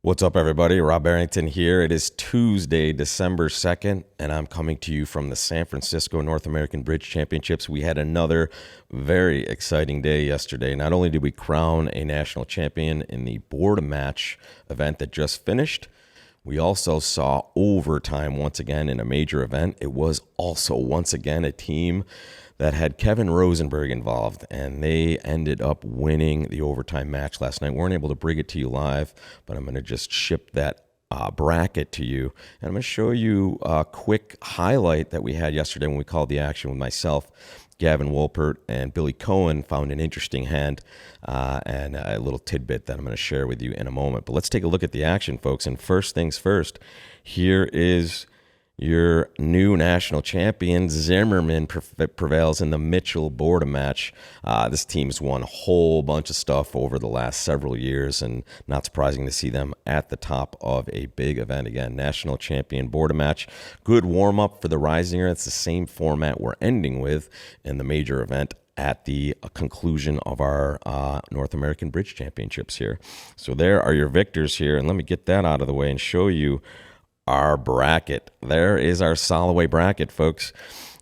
What's up, everybody? Rob Barrington here. It is Tuesday, December 2nd, and I'm coming to you from the San Francisco North American Bridge Championships. We had another very exciting day yesterday. Not only did we crown a national champion in the board match event that just finished, we also saw overtime once again in a major event. It was also once again a team that had Kevin Rosenberg involved, and they ended up winning the overtime match last night. We weren't able to bring it to you live, but I'm going to just ship that bracket to you. And I'm going to show you a quick highlight that we had yesterday when we called the action with myself. Gavin, Wolpert, and Billy Cohen found an interesting hand and a little tidbit that I'm going to share with you in a moment. But let's take a look at the action, folks. And first things first, here is your new national champion. Zimmerman prevails in the Mitchell Borda match. This team's won a whole bunch of stuff over the last several years, and not surprising to see them at the top of a big event again. National champion Borda match. Good warm-up for the Risinger. It's the same format we're ending with in the major event at the conclusion of our North American Bridge Championships here. So there are your victors here, and let me get that out of the way and show you our bracket. There is our Soloway bracket, folks.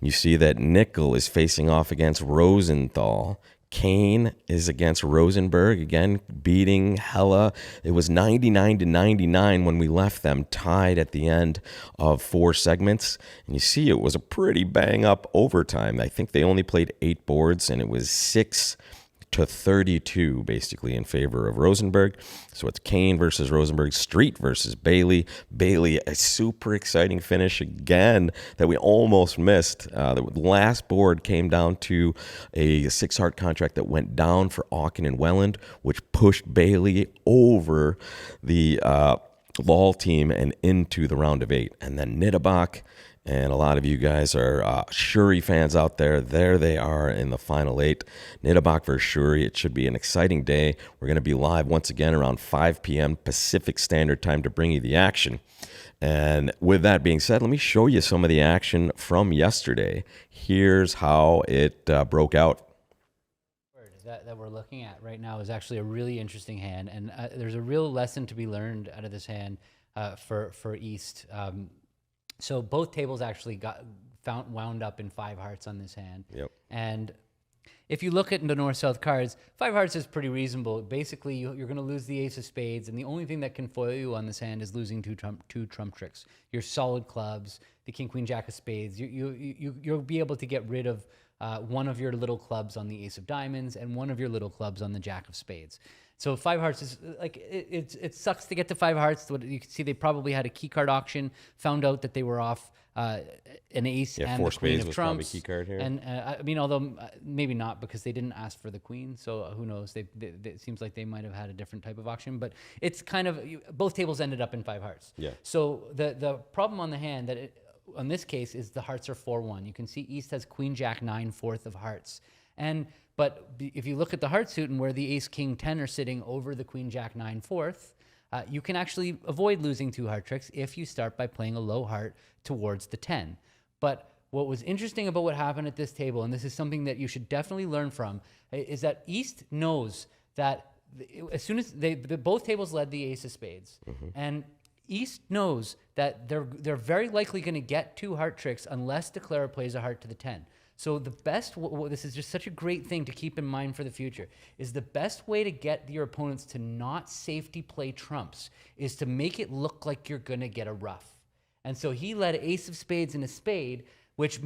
You see that Nickel is facing off against Rosenthal. Kane is against Rosenberg, again beating Hella. It was 99-99 when we left them tied at the end of 4 segments. And you see it was a pretty bang-up overtime. I think they only played 8 boards, and it was 6-32 basically in favor of Rosenberg. So it's Kane versus Rosenberg, Street versus Bailey. Bailey, a super exciting finish again that we almost missed. The last board came down to a 6-heart contract that went down for Auken and Welland, which pushed Bailey over the Lal team and into the round of 8. And then Nittebach, and a lot of you guys are Shuri fans out there. There they are in the final 8. Nittebach versus Shuri. It should be an exciting day. We're going to be live once again around 5 p.m. Pacific Standard Time to bring you the action. And with that being said, let me show you some of the action from yesterday. Here's how it broke out. That we're looking at right now is actually a really interesting hand, and there's a real lesson to be learned out of this hand for East. So both tables actually wound up in 5 hearts on this hand. Yep. And if you look at the north-south cards, 5 hearts is pretty reasonable. Basically, you're going to lose the ace of spades, and the only thing that can foil you on this hand is losing two trump tricks. Your solid clubs, the king, queen, jack of spades. You'll be able to get rid of one of your little clubs on the ace of diamonds and one of your little clubs on the jack of spades. So 5 hearts is like it sucks to get to 5 hearts. You can see they probably had a key card auction, found out that they were off an ace and the queen of trumps. Key card here. And I mean, although maybe not because they didn't ask for the queen, so who knows? It seems like they might have had a different type of auction, but it's kind of both tables ended up in 5 hearts. Yeah. So the problem on the hand on this case is the hearts are 4-1. You can see East has queen jack 9 4th of hearts. But if you look at the heart suit and where the ace king 10 are sitting over the queen jack 9 4th, you can actually avoid losing 2 heart tricks if you start by playing a low heart towards the 10. But what was interesting about what happened at this table, and this is something that you should definitely learn from, is that East knows that as soon as both tables led the ace of spades, and East knows that they're very likely going to get 2 heart tricks unless Declarer plays a heart to the 10. So the best, this is just such a great thing to keep in mind for the future, is the best way to get your opponents to not safety play trumps is to make it look like you're going to get a ruff. And so he led ace of spades and a spade, which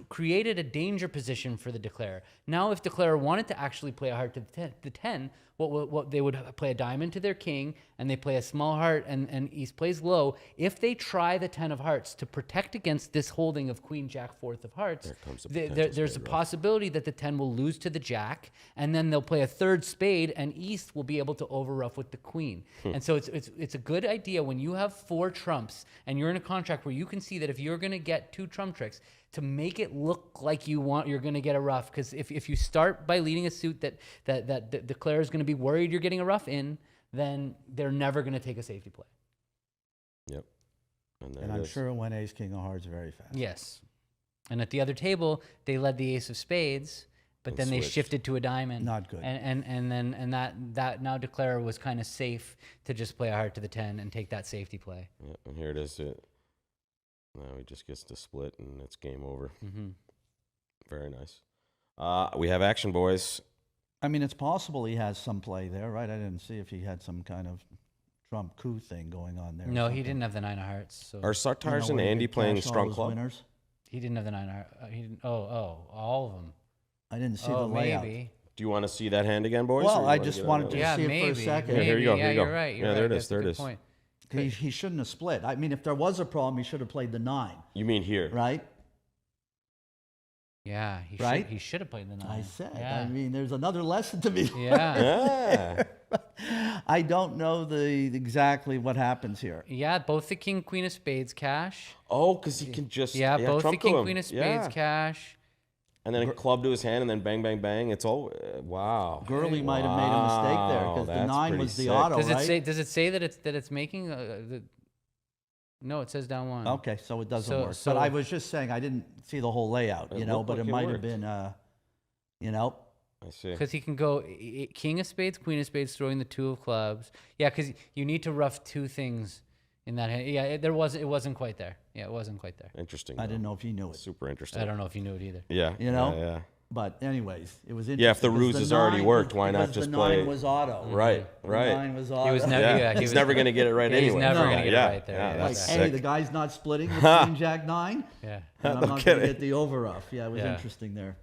created a danger position for the Declarer. Now, if Declarer wanted to actually play a heart to the 10, what they would play a diamond to their king, and they play a small heart, and East plays low. If they try the 10 of hearts to protect against this holding of queen jack 4th of hearts, there's a possibility that the 10 will lose to the jack, and then they'll play a 3rd spade, and East will be able to overruff with the queen. And so it's a good idea when you have 4 trumps and you're in a contract where you can see that if you're going to get 2 trump tricks, to make it look like you're going to get a ruff. Because if you start by leading a suit that Declarer is going to be worried you're getting a ruff in, then they're never going to take a safety play. Yep. And I'm sure it went ace king of hearts very fast. Yes. And at the other table, they led the ace of spades, but then they switched. shifted to a diamond. Not good. And that now declarer was kind of safe to just play a heart to the 10 and take that safety play. Yeah, and here it is. Now he just gets to split, and it's game over. Mm-hmm. Very nice. We have action, boys. I mean, it's possible he has some play there, right? I didn't see if he had some kind of Trump coup thing going on there. No, he didn't have the 9 of hearts. So Are Sartars and Andy playing strong club? Winners? he didn't have the 9 of hearts. He didn't. All of them. I didn't see the layout. Maybe. Do you want to see that hand again, boys? Well, or you I wanna just get wanted on to that? Yeah, see it maybe. for a second. Yeah, here you go, Yeah, here you go. you're right. Yeah, there it is, That's a there it good is. point. He shouldn't have split. I mean, if there was a problem, he should have played the 9, You mean here? right? Yeah, Right? He should have played the 9. I said. Yeah. I mean, there's another lesson to be Yeah. Yeah. I don't know exactly what happens here. Yeah, both the king, queen of spades cash. Oh, because he can just Yeah, both the trump king, to him. queen of spades Yeah. cash. And then a club to his hand, and then bang, bang, bang. It's all wow. Gurley might have made a mistake there because the That's 9 pretty was the sick. auto, Does it right? say? Does it say that it's making? No, it says down 1. Okay, so it doesn't So- work. so- But I was just saying I didn't see the whole layout, It you know, looked but like it it might have worked. been, you know. I see. Because he can go king of spades, queen of spades, throwing the 2 of clubs. Yeah, because you need to rough 2 things in that hand. Yeah, it wasn't quite there. Yeah, it wasn't quite there. Interesting. I though. didn't know if you knew it. Super interesting. I don't know if you knew it either. Yeah. You know? Yeah. But anyways, it was interesting. Yeah, if the because ruse has already worked, why not because just the play- 9 was auto. Right. The Right. 9 was auto. He was never. Yeah. Yeah, he he's was never going to get it right Yeah, he's anyway. never gonna yeah. get it yeah. right there. Yeah, Yeah, Like, that's hey, sick. the guy's not splitting with Queen Jack 9, Yeah. and I'm No not going kidding. to get the over-off. Yeah, it was Yeah. interesting there.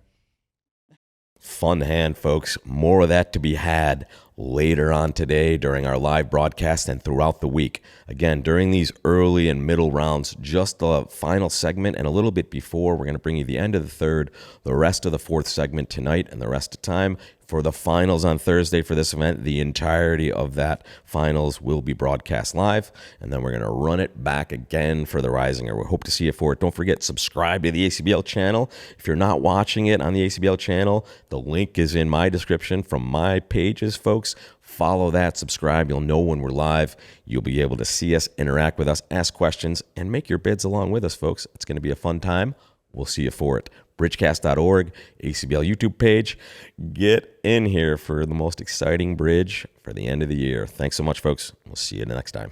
Fun hand, folks. More of that to be had later on today during our live broadcast and throughout the week. Again, during these early and middle rounds, just the final segment and a little bit before, we're going to bring you the end of the third, the rest of the fourth segment tonight, and the rest of time for the finals on Thursday for this event. The entirety of that finals will be broadcast live, and then we're going to run it back again for the Risinger. We hope to see you for it. Don't forget, subscribe to the ACBL channel. If you're not watching it on the ACBL channel, the link is in my description from my pages, folks. Follow that, subscribe. You'll know when we're live. You'll be able to see us, interact with us, ask questions, and make your bids along with us, folks. It's going to be a fun time. We'll see you for it. Bridgecast.org, ACBL YouTube page. Get in here for the most exciting bridge for the end of the year. Thanks so much, folks. We'll see you next time.